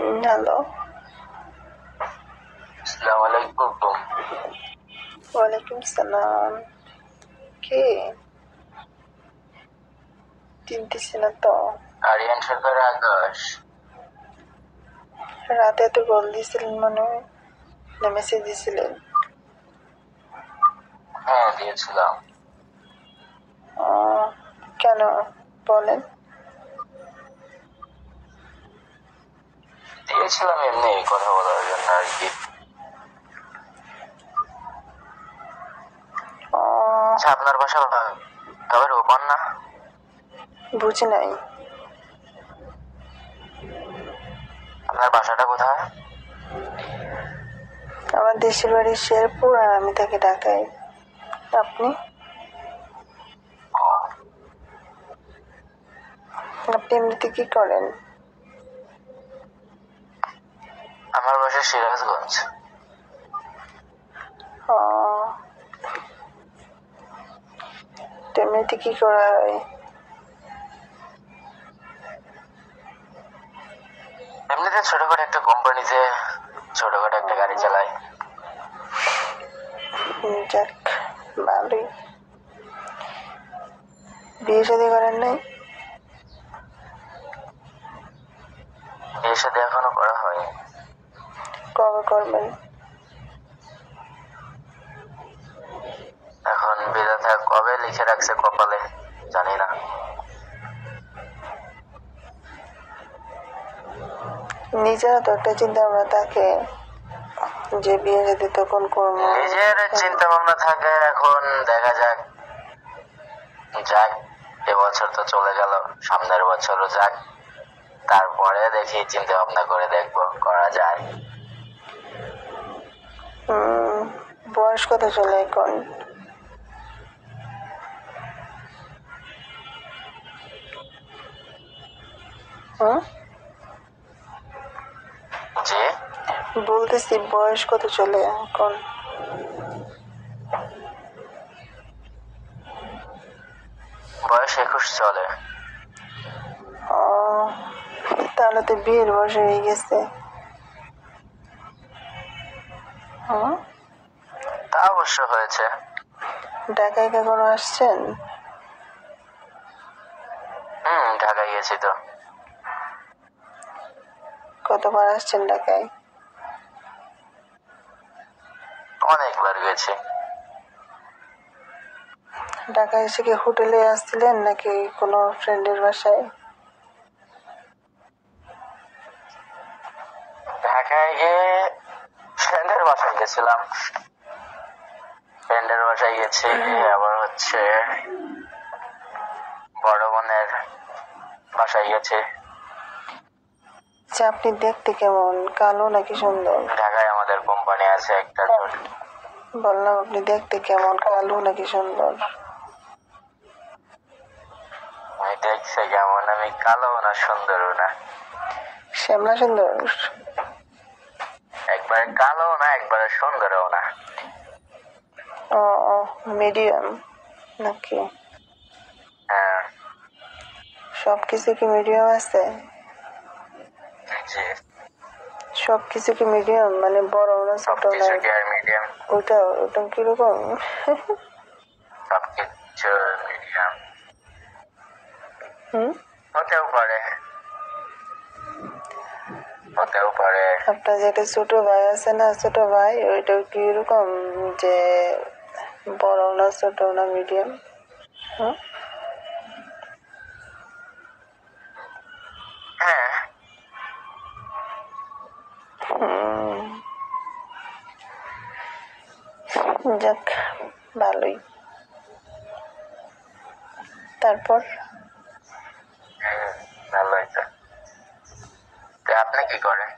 Hello, আসসালামু আলাইকুম। ওয়ালাইকুম সালাম। কে? চিনতেছি না তো। আরিয়ান সরকার আকাশ। রাতে তো কল দিয়েছিলেন মনে হয়, না মেসেজ দিয়েছিলেন? হ্যাঁ, দিয়েছিলাম। কেন বলেন? দিয়েছিলাম এমনি কথা বলার জন্য আর কি। আচ্ছা, আপনার বাসা খাবার ওপান না? বুঝি নাই। আপনার বাসাটা কোথায়? আমার দেশের বাড়ি শেরপুর, আর আমি থাকি ঢাকায়। আপনি? আপনি এমনিতে কি করেন? আমার বাসা সিরাজগঞ্জ। এমনিতে কি করা হয়? এমনিতে ছোটখাটো একটা কোম্পানিতে ছোটখাটো একটা গাড়ি চালাই। যাক, ভালোই। বিয়ে শাদী করেন নাই? বিয়ের সাথে এখনো করা হয়নি। কবে করবেন? এখন বিধাতা কবে লিখে রাখছে কপালে জানি না। নিজেরও তো একটা চিন্তা ভাবনা থাকে যে বিয়ে শাদী তখন করবো। নিজের চিন্তা ভাবনা থাকে, এখন দেখা যাক। যাক, এবছর তো চলে গেল, সামনের বছরও যাক, তারপরে দেখি চিন্তা ভাবনা করে দেখবো করা যায়। বয়স কত চলে এখন? জি, বলতেছি বয়স কত চলে এখন? বয়স 21 চলে। তাহলে তো বিয়ের বয়স হয়ে গেছে। তা অবশ্য হয়েছে। ঢাকায় কখনো আসছেন? ঢাকায় গেছি তো। কতবার আসছেন ঢাকায়? অনেকবার গেছি। ঢাকায় এসে কি হোটেলে আসছিলেন নাকি কোনো ফ্রেন্ডের বাসায়? ঢাকায় গিয়ে ফ্রেন্ডের বাসায় গেছিলাম। ফ্রেন্ডের বাসায় গেছি, আবার হচ্ছে বড় বোনের বাসায় গেছি। আচ্ছা, আপনি দেখতে কেমন, কালো নাকি সুন্দর? ঢাকায় আমাদের কোম্পানি আছে একটা। বললাম আপনি দেখতে কেমন, কালো নাকি সুন্দর? আমি দেখছি কেমন, আমি কালো না সুন্দরও না। শ্যামলা সুন্দর? একবারে কালো না, একবারে সুন্দরও না। মিডিয়াম নাকি? হ্যাঁ। সবকিছু কি মিডিয়াম আছে? জি, সবকিছু কি মিডিয়াম, মানে বড় না ছোট না? সবকিছু কি আর মিডিয়াম? ওটা কিরকম? সবকিছু মিডিয়াম হতেও পারে, হতেও পারে। আপনার যে একটা ছোট ভাই আছে না, ছোট ভাই, ওইটাও কি এরকম যে বড় না ছোট না মিডিয়াম? হ্যাঁ। যাক, ভালোই। তারপর ভালো হয়েছে। আপনি কি করেন?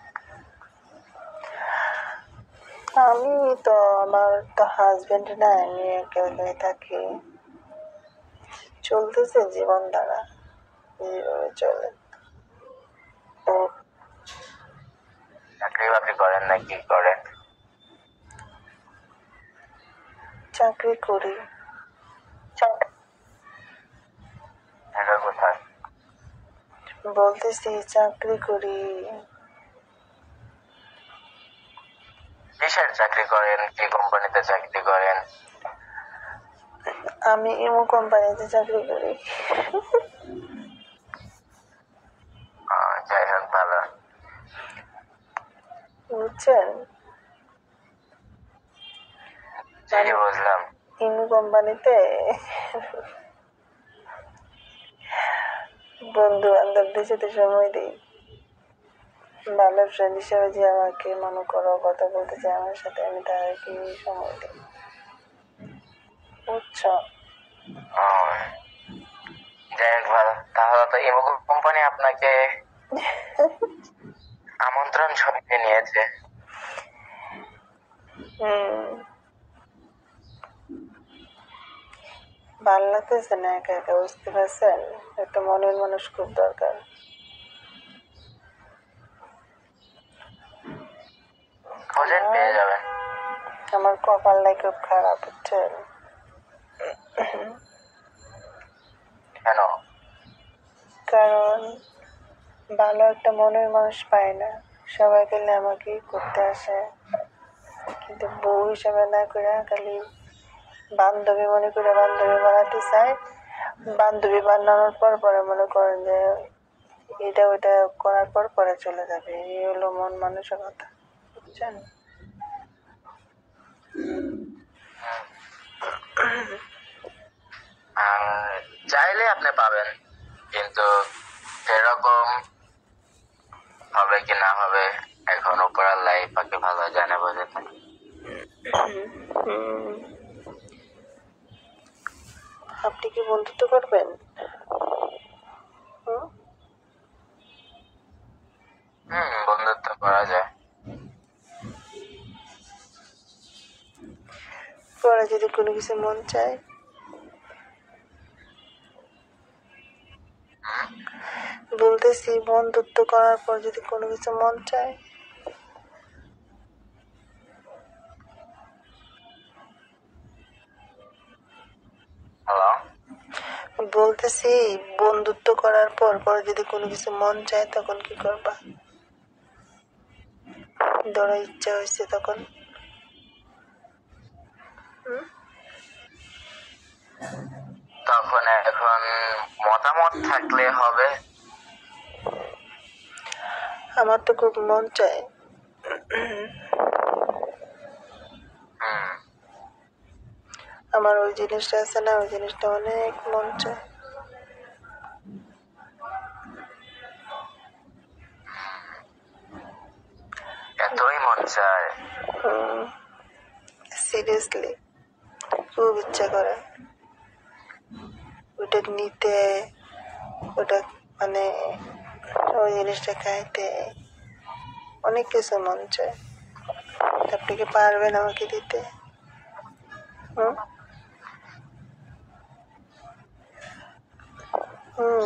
আমি তো, আমার তো হাজবেন্ড না, আমি একা একাই থাকি। চলতেছে জীবন ধারা, যেভাবে চলে। চাকরি বাকরি করেন না কি করেন? চাকরি করি। এটা কোথায়? বলতেছি চাকরি করি। কিসের চাকরি করেন, কি কোম্পানিতে চাকরি করেন? আমি ইমো কোম্পানিতে চাকরি করি। যাই হোক, ভালো। বুঝছেন? জি, বুঝলাম। ইমো কোম্পানিতে বন্ধু বান্ধবদের সাথে সময় দিই। ভালো ফ্রেন্ড হিসেবে যে আমাকে মনে করো কথা বলতে চায় আমার সাথে, আমি তাদেরকে সময় দিই। বুঝছো? যাই হোক, ভালো। তাহলে তো ইমো কোম্পানি আপনাকে আমন্ত্রণ ছবিতে নিয়েছে। ভালো লাগতেছে না একা একা, বুঝতে পারছেন? একটা মনের মানুষ খুব দরকার। খোঁজেন, পেয়ে যাবেন। আমার কপালটাই খুব খারাপ, বুঝছেন? কেন? কারণ ভালো একটা মনের মানুষ পায় না। সবাই গেলে আমাকেই করতে আসে, কিন্তু বউ হিসাবে না করে খালি বান্ধবী মনে করে বান্ধবী বানাতে চায়। বান্ধবী বানানোর পর পরে মনে করেন যে এটা ওইটা করার পর পরে চলে যাবে। এই হলো মন মানসিকতা, বুঝছেন? চাইলে আপনি পাবেন, কিন্তু সেরকম হবে কি না হবে এখন উপর আল্লাহ পাকে ভালো জানে, বোঝে থাকে। আপনি কি বন্ধুত্ব করবেন? বন্ধুত্ব করা যায়। পরে যদি কোনো কিছু মন চায়, বলতেছি বন্ধুত্ব করার পর যদি কোনো কিছু মন চায়, হ্যালো, বলতেছি বন্ধুত্ব করার পর পরে যদি কোনো কিছু মন চায় তখন কি করবা? ধরো ইচ্ছা হয়েছে তখন? তখন এখন মতামত থাকলে হবে। আমার তো খুব মন চায়। আমার ওই জিনিসটা আছে না, ওই জিনিসটা অনেক মন চায়। এতই মন চায়? সিরিয়াসলি খুব ইচ্ছা করে ওটা নিতে, ওটা মানে ওই জিনিসটা খাইতে, অনেক কিছু মন চায়। আপনি কি পারবেন আমাকে দিতে?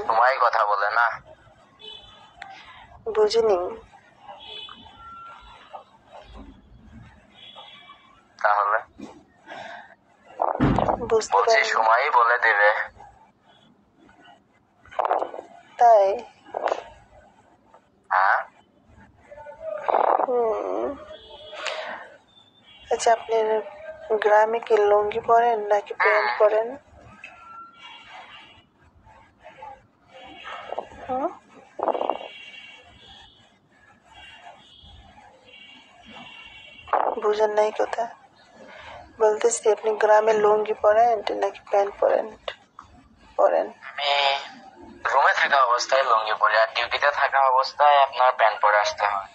সময় কথা বলে না। বুঝিনি। তাহলে বুঝতে বলছি পারি। সময়ই বলে দেবে। তাই? হ্যাঁ। আচ্ছা, আপনি গ্রামে কি লুঙ্গি পরেন নাকি প্যান্ট পরেন? বুঝেন নাই কথা বলতেছি, আপনি গ্রামে লুঙ্গি পরেন নাকি প্যান্ট পরেন? আমি রুমে থাকা অবস্থায় লুঙ্গি পরি, আর ডিউটিতে থাকা অবস্থায় আপনার প্যান্ট পরে আসতে হয়।